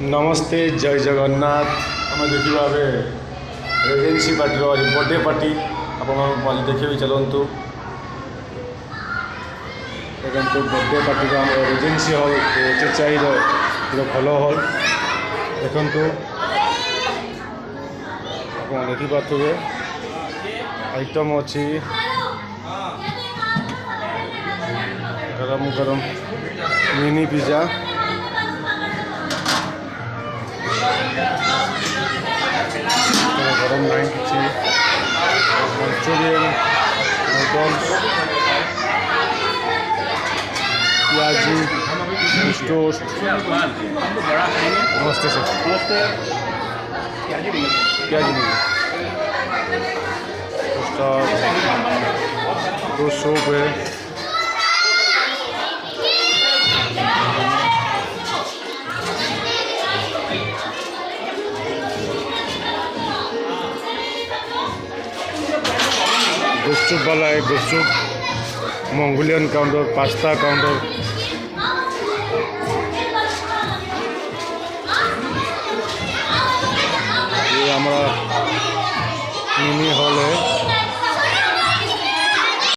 नमस्ते जय जगन्नाथ आम देखा रेजेन्सी पार्टी बर्थडे पार्टी आप देखे भी चलतु देखो बर्थडे पार्टी का रेजेन्सी हल चेचाई भल हल देखु आप देखिपे आइटम अच्छी गरम गरम मिनी पिज्जा गरम नाइन कि मंचूरियन नूडल्स प्याजी टोस्ट नमस्ते सर प्याजी नहीं उसका दो सूप है गुपचुप वाला है गुपचुप मंगोलियन काउंटर पास्ता काउंटर ये हमारा मिनी हॉल है।